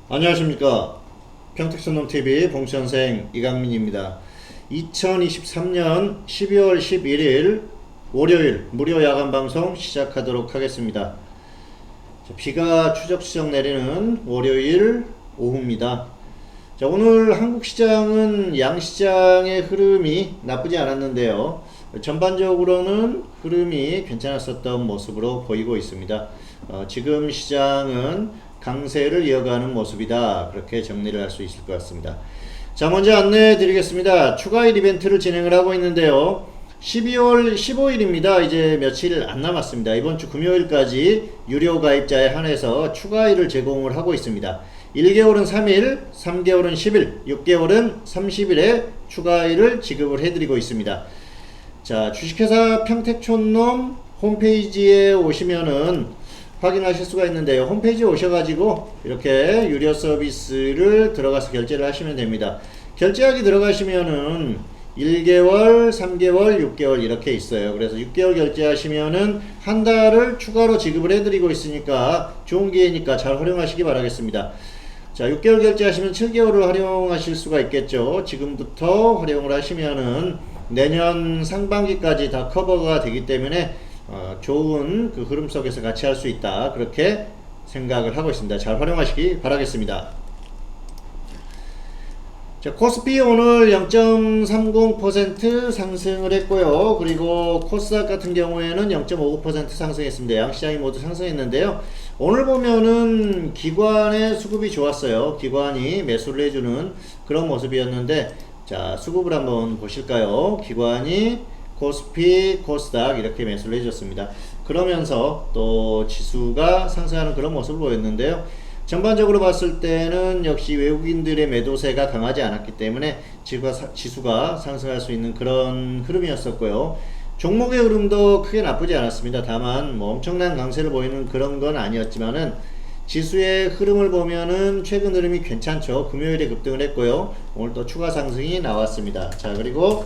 안녕하십니까. 평택선놈TV 봉선생 이강민입니다. 2023년 12월 11일 월요일 무료 야간 방송 시작하도록 하겠습니다. 비가 추적추적 내리는 월요일 오후입니다. 자, 오늘 한국 시장은 양시장의 흐름이 나쁘지 않았는데요. 전반적으로는 흐름이 괜찮았었던 모습으로 보이고 있습니다. 지금 시장은 강세를 이어가는 모습이다. 그렇게 정리를 할 수 있을 것 같습니다. 자, 먼저 안내해 드리겠습니다. 추가일 이벤트를 진행을 하고 있는데요. 12월 15일입니다. 이제 며칠 안 남았습니다. 이번 주 금요일까지 유료 가입자에 한해서 추가일을 제공을 하고 있습니다. 1개월은 3일, 3개월은 10일, 6개월은 30일에 추가일을 지급을 해드리고 있습니다. 자, 주식회사 평택촌놈 홈페이지에 오시면은 확인하실 수가 있는데요. 홈페이지에 오셔가지고 이렇게 유료 서비스를 들어가서 결제를 하시면 됩니다. 결제하기 들어가시면은 1개월, 3개월, 6개월 이렇게 있어요. 그래서 6개월 결제하시면은 한 달을 추가로 지급을 해드리고 있으니까 좋은 기회니까 잘 활용하시기 바라겠습니다. 자, 6개월 결제하시면 7개월을 활용하실 수가 있겠죠. 지금부터 활용을 하시면은 내년 상반기까지 다 커버가 되기 때문에 좋은 그 흐름 속에서 같이 할 수 있다. 그렇게 생각을 하고 있습니다. 잘 활용하시기 바라겠습니다. 자, 코스피 오늘 0.30% 상승을 했고요. 그리고 코스닥 같은 경우에는 0.59% 상승했습니다. 양시장이 모두 상승했는데요. 오늘 보면은 기관의 수급이 좋았어요. 기관이 매수를 해주는 그런 모습이었는데, 자, 수급을 한번 보실까요? 기관이 코스피, 코스닥 이렇게 매수를 해줬습니다. 그러면서 또 지수가 상승하는 그런 모습을 보였는데요. 전반적으로 봤을 때는 역시 외국인들의 매도세가 강하지 않았기 때문에 지수가 상승할 수 있는 그런 흐름이었었고요. 종목의 흐름도 크게 나쁘지 않았습니다. 다만 뭐 엄청난 강세를 보이는 그런 건 아니었지만은 지수의 흐름을 보면은 최근 흐름이 괜찮죠. 금요일에 급등을 했고요. 오늘 또 추가 상승이 나왔습니다. 자, 그리고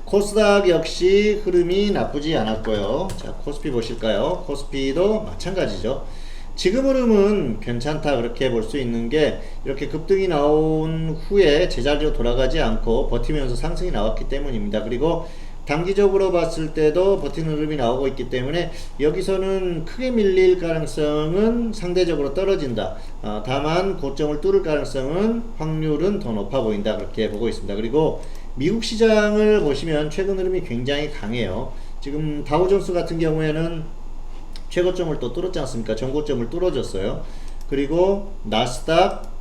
코스닥 역시 흐름이 나쁘지 않았고요. 자, 코스피 보실까요? 코스피도 마찬가지죠. 지금 흐름은 괜찮다 그렇게 볼 수 있는 게 이렇게 급등이 나온 후에 제자리로 돌아가지 않고 버티면서 상승이 나왔기 때문입니다. 그리고 단기적으로 봤을 때도 버티는 흐름이 나오고 있기 때문에 여기서는 크게 밀릴 가능성은 상대적으로 떨어진다. 다만 고점을 뚫을 가능성은 확률은 더 높아 보인다. 그렇게 보고 있습니다. 그리고 미국 시장을 보시면 최근 흐름이 굉장히 강해요. 지금 다우존스 같은 경우에는 최고점을 또 뚫었지 않습니까? 전고점을 뚫어줬어요. 그리고 나스닥,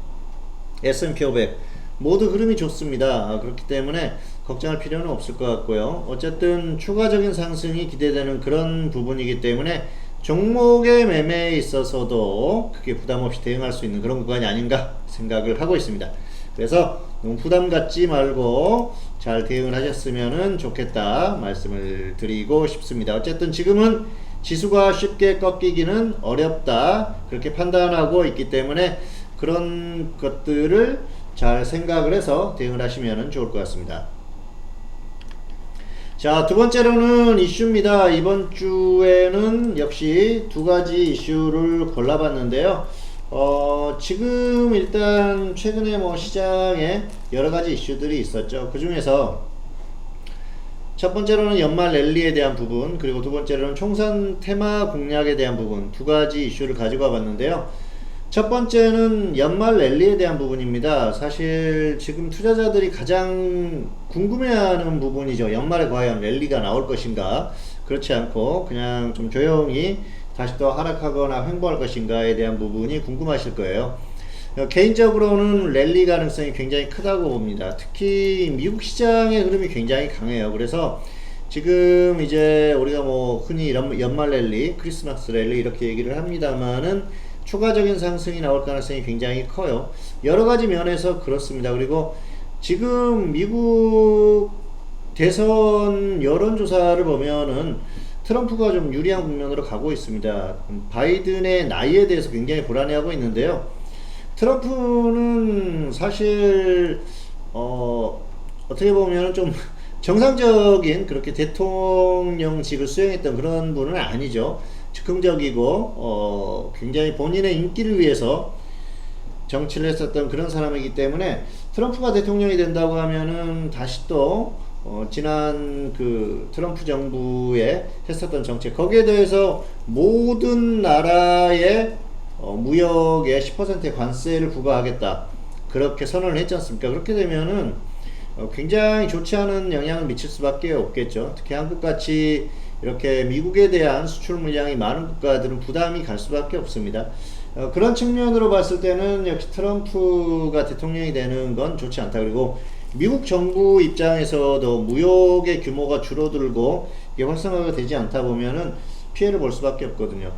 S&P 500 모두 흐름이 좋습니다. 그렇기 때문에 걱정할 필요는 없을 것 같고요. 어쨌든 추가적인 상승이 기대되는 그런 부분이기 때문에 종목의 매매에 있어서도 크게 부담 없이 대응할 수 있는 그런 구간이 아닌가 생각을 하고 있습니다. 그래서 너무 부담 갖지 말고 잘 대응을 하셨으면 좋겠다 말씀을 드리고 싶습니다. 어쨌든 지금은 지수가 쉽게 꺾이기는 어렵다 그렇게 판단하고 있기 때문에 그런 것들을 잘 생각을 해서 대응을 하시면 좋을 것 같습니다. 자, 두 번째로는 이슈입니다. 이번 주에는 역시 두 가지 이슈를 골라봤는데요. 지금 일단 최근에 뭐 시장에 여러 가지 이슈들이 있었죠. 그 중에서 첫 번째로는 연말 랠리에 대한 부분, 그리고 두 번째로는 총선 테마 공략에 대한 부분, 두 가지 이슈를 가지고 와봤는데요. 첫 번째는 연말 랠리에 대한 부분입니다. 사실 지금 투자자들이 가장 궁금해하는 부분이죠. 연말에 과연 랠리가 나올 것인가, 그렇지 않고 그냥 좀 조용히 다시 또 하락하거나 횡보할 것인가에 대한 부분이 궁금하실 거예요. 개인적으로는 랠리 가능성이 굉장히 크다고 봅니다. 특히 미국 시장의 흐름이 굉장히 강해요. 그래서 지금 이제 우리가 뭐 흔히 연말 랠리, 크리스마스 랠리 이렇게 얘기를 합니다만은 추가적인 상승이 나올 가능성이 굉장히 커요. 여러 가지 면에서 그렇습니다. 그리고 지금 미국 대선 여론조사를 보면은 트럼프가 좀 유리한 국면으로 가고 있습니다. 바이든의 나이에 대해서 굉장히 불안해하고 있는데요. 트럼프는 사실 어떻게 보면 좀 정상적인 그렇게 대통령직을 수행했던 그런 분은 아니죠. 즉흥적이고 굉장히 본인의 인기를 위해서 정치를 했었던 그런 사람이기 때문에 트럼프가 대통령이 된다고 하면은 다시 또 지난 그 트럼프 정부에 했었던 정책 거기에 대해서 모든 나라의 무역에 10%의 관세를 부과하겠다 그렇게 선언을 했지 않습니까? 그렇게 되면은 굉장히 좋지 않은 영향을 미칠 수밖에 없겠죠. 특히 한국같이 이렇게 미국에 대한 수출 물량이 많은 국가들은 부담이 갈 수밖에 없습니다. 그런 측면으로 봤을 때는 역시 트럼프가 대통령이 되는 건 좋지 않다. 그리고 미국 정부 입장에서도 무역의 규모가 줄어들고 이게 활성화가 되지 않다 보면은 피해를 볼 수밖에 없거든요.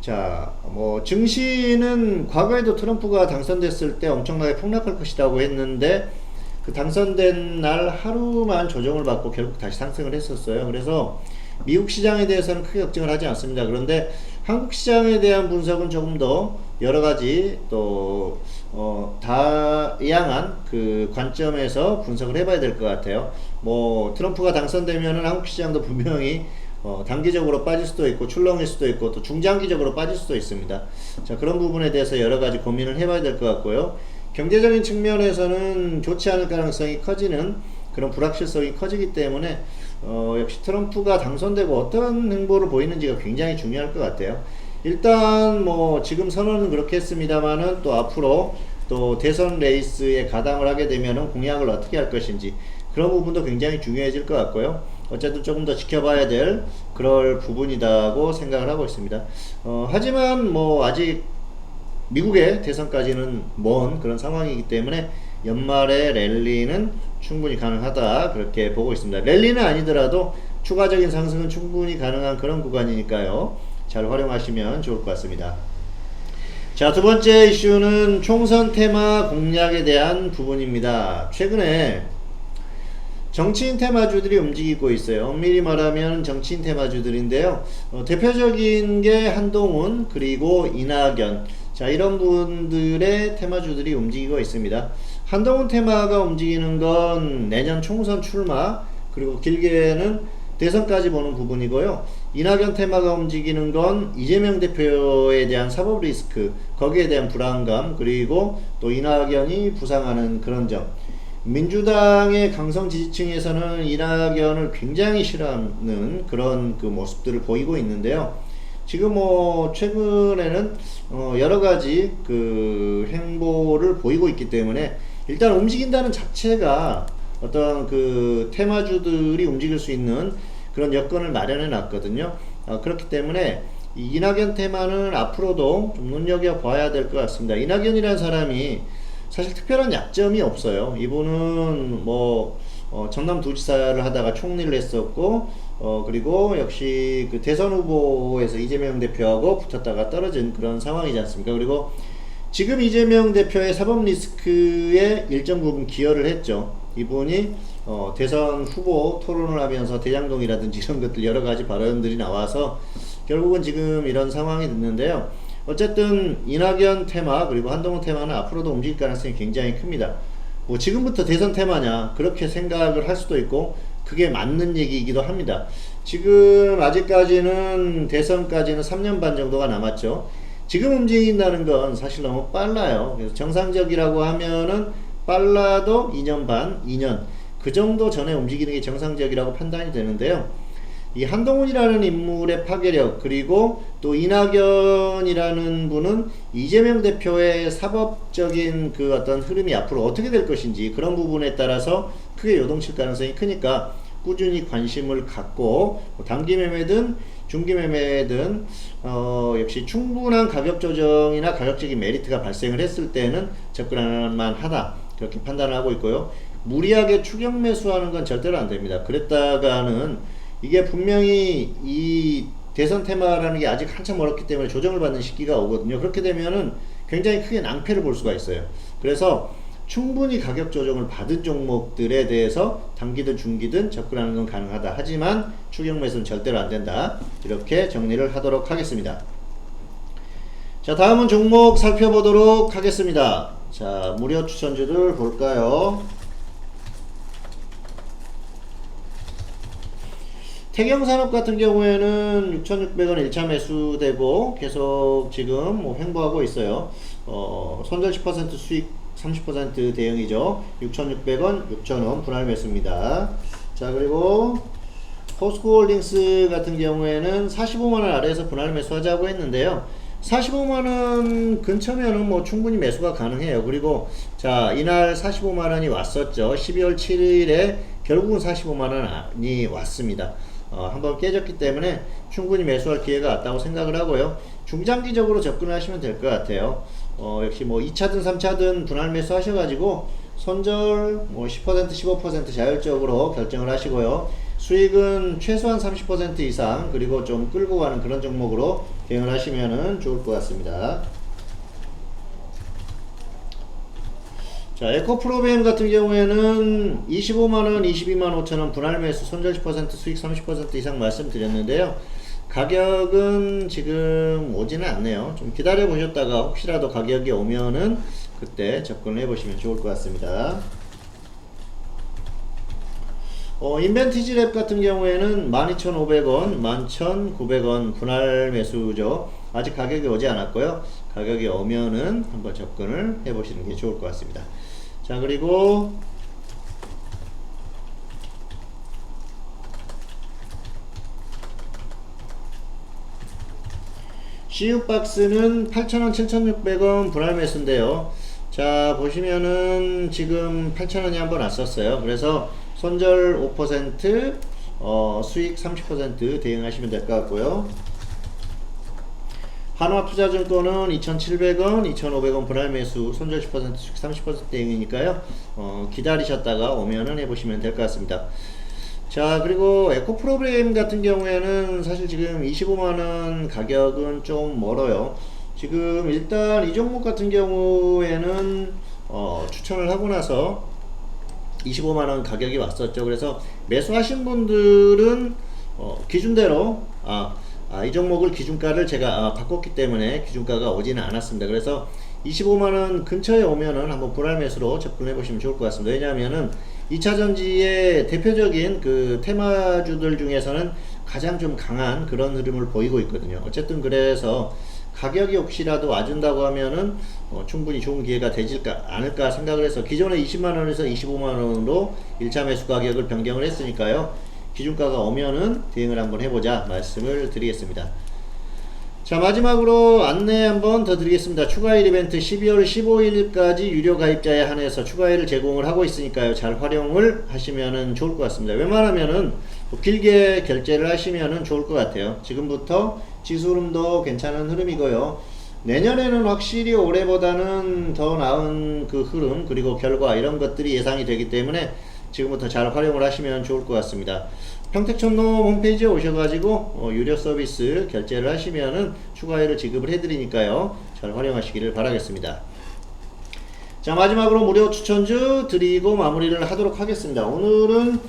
자, 뭐 증시는 과거에도 트럼프가 당선됐을 때 엄청나게 폭락할 것이라고 했는데 그 당선된 날 하루만 조정을 받고 결국 다시 상승을 했었어요. 그래서 미국 시장에 대해서는 크게 걱정을 하지 않습니다. 그런데 한국 시장에 대한 분석은 조금 더 여러 가지 또 다양한 그 관점에서 분석을 해봐야 될 것 같아요. 뭐 트럼프가 당선되면은 한국 시장도 분명히 단기적으로 빠질 수도 있고 출렁일 수도 있고 또 중장기적으로 빠질 수도 있습니다. 자, 그런 부분에 대해서 여러 가지 고민을 해봐야 될 것 같고요. 경제적인 측면에서는 좋지 않을 가능성이 커지는 그런 불확실성이 커지기 때문에 역시 트럼프가 당선되고 어떤 행보를 보이는지가 굉장히 중요할 것 같아요. 일단 뭐 지금 선언은 그렇게 했습니다만은 또 앞으로 또 대선 레이스에 가담을 하게 되면은 공약을 어떻게 할 것인지 그런 부분도 굉장히 중요해질 것 같고요. 어쨌든 조금 더 지켜봐야 될 그럴 부분이라고 생각을 하고 있습니다. 하지만 뭐 아직 미국의 대선까지는 먼 그런 상황이기 때문에 연말에 랠리는 충분히 가능하다 그렇게 보고 있습니다. 랠리는 아니더라도 추가적인 상승은 충분히 가능한 그런 구간이니까요. 잘 활용하시면 좋을 것 같습니다. 자, 두 번째 이슈는 총선 테마 공략에 대한 부분입니다. 최근에 정치인 테마주들이 움직이고 있어요. 엄밀히 말하면 정치인 테마주들인데요. 대표적인 게 한동훈 그리고 이낙연, 자, 이런 분들의 테마주들이 움직이고 있습니다. 한동훈 테마가 움직이는 건 내년 총선 출마 그리고 길게는 대선까지 보는 부분이고요. 이낙연 테마가 움직이는 건 이재명 대표에 대한 사법 리스크 거기에 대한 불안감 그리고 또 이낙연이 부상하는 그런 점. 민주당의 강성 지지층에서는 이낙연을 굉장히 싫어하는 그런 그 모습들을 보이고 있는데요. 지금 뭐 최근에는 여러 가지 그 행보를 보이고 있기 때문에 일단 움직인다는 자체가 어떤 그 테마주들이 움직일 수 있는 그런 여건을 마련해 놨거든요. 그렇기 때문에 이 이낙연 테마는 앞으로도 좀 눈여겨봐야 될 것 같습니다. 이낙연이라는 사람이 사실 특별한 약점이 없어요. 이분은 뭐 전남도지사를 하다가 총리를 했었고 그리고 역시 그 대선 후보에서 이재명 대표하고 붙었다가 떨어진 그런 상황이지 않습니까? 그리고 지금 이재명 대표의 사법 리스크에 일정 부분 기여를 했죠. 이분이 대선 후보 토론을 하면서 대장동이라든지 이런 것들 여러 가지 발언들이 나와서 결국은 지금 이런 상황이 됐는데요. 어쨌든 이낙연 테마 그리고 한동훈 테마는 앞으로도 움직일 가능성이 굉장히 큽니다. 뭐 지금부터 대선 테마냐 그렇게 생각을 할 수도 있고 그게 맞는 얘기이기도 합니다. 지금 아직까지는 대선까지는 3년 반 정도가 남았죠. 지금 움직인다는 건 사실 너무 빨라요. 그래서 정상적이라고 하면은 빨라도 2년 반, 2년 그 정도 전에 움직이는 게 정상적이라고 판단이 되는데요. 이 한동훈이라는 인물의 파괴력 그리고 또 이낙연이라는 분은 이재명 대표의 사법적인 그 어떤 흐름이 앞으로 어떻게 될 것인지 그런 부분에 따라서 크게 요동칠 가능성이 크니까 꾸준히 관심을 갖고 단기 매매든 중기 매매든 역시 충분한 가격 조정이나 가격적인 메리트가 발생을 했을 때는 접근할 만하다 그렇게 판단을 하고 있고요. 무리하게 추격 매수하는 건 절대로 안 됩니다. 그랬다가는 이게 분명히 이 대선 테마라는 게 아직 한참 멀었기 때문에 조정을 받는 시기가 오거든요. 그렇게 되면은 굉장히 크게 낭패를 볼 수가 있어요. 그래서 충분히 가격 조정을 받은 종목들에 대해서 단기든 중기든 접근하는 건 가능하다. 하지만 추격 매수는 절대로 안 된다. 이렇게 정리를 하도록 하겠습니다. 자, 다음은 종목 살펴보도록 하겠습니다. 자, 무료 추천주들 볼까요? 태경산업 같은 경우에는 6,600원 1차 매수되고 계속 지금 뭐 횡보하고 있어요. 손절 10% 수익 30% 대응이죠. 6,600원, 6,000원 분할 매수입니다. 자, 그리고 포스코홀딩스 같은 경우에는 45만원 아래에서 분할 매수하자고 했는데요. 45만원 근처면은 뭐 충분히 매수가 가능해요. 그리고 자, 이날 45만원이 왔었죠. 12월 7일에 결국은 45만원이 왔습니다. 한번 깨졌기 때문에 충분히 매수할 기회가 왔다고 생각을 하고요. 중장기적으로 접근을 하시면 될 것 같아요. 역시 뭐 2차든 3차든 분할 매수 하셔가지고 손절 뭐 10% 15% 자율적으로 결정을 하시고요. 수익은 최소한 30% 이상 그리고 좀 끌고 가는 그런 종목으로 대응을 하시면 좋을 것 같습니다. 자, 에코프로비엠 같은 경우에는 25만원, 22만 5천원 분할 매수 손절 10% 수익 30% 이상 말씀드렸는데요. 가격은 지금 오지는 않네요. 좀 기다려 보셨다가 혹시라도 가격이 오면은 그때 접근을 해 보시면 좋을 것 같습니다. 인벤티지랩 같은 경우에는 12,500원, 11,900원 분할 매수죠. 아직 가격이 오지 않았고요. 가격이 오면은 한번 접근을 해 보시는 게 좋을 것 같습니다. 자, 그리고 CU박스는 8,000원, 7,600원 분할 매수인데요. 자, 보시면은 지금 8,000원이 한번 왔었어요. 그래서 손절 5%, 수익 30% 대응하시면 될 것 같고요. 한화투자증권은 2,700원, 2,500원 분할 매수, 손절 10%, 수익 30% 대응이니까요. 기다리셨다가 오면은 해보시면 될 것 같습니다. 자, 그리고 에코프로그램 같은 경우에는 사실 지금 25만원 가격은 좀 멀어요. 지금 일단 이 종목 같은 경우에는 추천을 하고 나서 25만원 가격이 왔었죠. 그래서 매수하신 분들은 기준대로 이 종목을 기준가를 제가 바꿨기 때문에 기준가가 오지는 않았습니다. 그래서 25만원 근처에 오면은 한번 분할 매수로 접근해 보시면 좋을 것 같습니다. 왜냐하면은 2차전지의 대표적인 그 테마주들 중에서는 가장 좀 강한 그런 흐름을 보이고 있거든요. 어쨌든 그래서 가격이 혹시라도 와준다고 하면은 충분히 좋은 기회가 되지 않을까 생각을 해서 기존에 20만원에서 25만원으로 1차 매수 가격을 변경을 했으니까요. 기준가가 오면은 대응을 한번 해보자 말씀을 드리겠습니다. 자, 마지막으로 안내 한번 더 드리겠습니다. 추가일 이벤트 12월 15일까지 유료 가입자에 한해서 추가일을 제공을 하고 있으니까요. 잘 활용을 하시면 좋을 것 같습니다. 웬만하면은 길게 결제를 하시면 좋을 것 같아요. 지금부터 지수 흐름도 괜찮은 흐름이고요. 내년에는 확실히 올해보다는 더 나은 그 흐름 그리고 결과 이런 것들이 예상이 되기 때문에 지금부터 잘 활용을 하시면 좋을 것 같습니다. 평택촌놈 홈페이지에 오셔가지고 유료 서비스 결제를 하시면은 추가일을 지급을 해드리니까요. 잘 활용하시기를 바라겠습니다. 자, 마지막으로 무료 추천주 드리고 마무리를 하도록 하겠습니다. 오늘은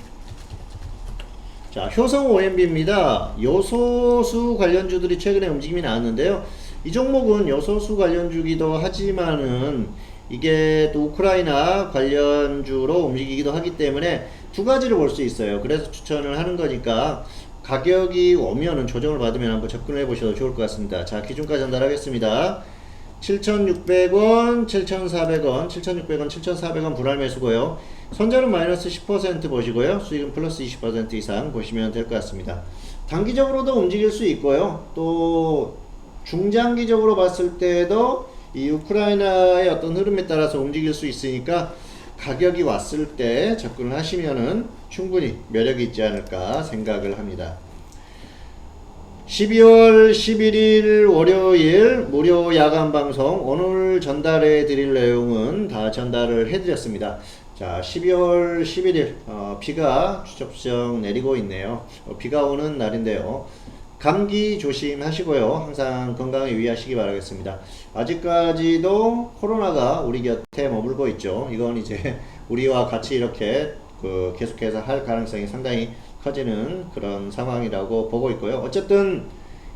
자, 효성 OMB입니다. 요소수 관련주들이 최근에 움직임이 나왔는데요. 이 종목은 요소수 관련주기도 하지만은 이게 또 우크라이나 관련주로 움직이기도 하기 때문에 두 가지를 볼 수 있어요. 그래서 추천을 하는 거니까 가격이 오면은 조정을 받으면 한번 접근을 해보셔도 좋을 것 같습니다. 자, 기준가 전달하겠습니다. 7,600원, 7,400원, 7,600원, 7,400원 분할 매수고요. 손절은 마이너스 10% 보시고요. 수익은 플러스 20% 이상 보시면 될 것 같습니다. 단기적으로도 움직일 수 있고요. 또 중장기적으로 봤을 때도 이 우크라이나의 어떤 흐름에 따라서 움직일 수 있으니까 가격이 왔을 때 접근을 하시면은 충분히 매력이 있지 않을까 생각을 합니다. 12월 11일 월요일 무료 야간 방송 오늘 전달해 드릴 내용은 다 전달을 해 드렸습니다. 자, 12월 11일 비가 추적추적 내리고 있네요. 비가 오는 날인데요. 감기 조심하시고요. 항상 건강에 유의하시기 바라겠습니다. 아직까지도 코로나가 우리 곁에 머물고 있죠. 이건 이제 우리와 같이 이렇게 계속해서 할 가능성이 상당히 커지는 그런 상황이라고 보고 있고요. 어쨌든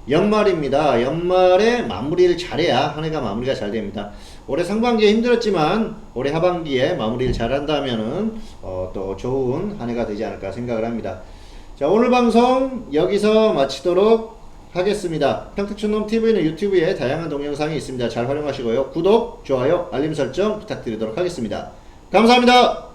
연말입니다. 연말에 마무리를 잘해야 한 해가 마무리가 잘 됩니다. 올해 상반기에 힘들었지만 올해 하반기에 마무리를 잘 한다면은 또 좋은 한 해가 되지 않을까 생각을 합니다. 자, 오늘 방송 여기서 마치도록 하겠습니다. 평택촌놈TV는 유튜브에 다양한 동영상이 있습니다. 잘 활용하시고요. 구독, 좋아요, 알림 설정 부탁드리도록 하겠습니다. 감사합니다.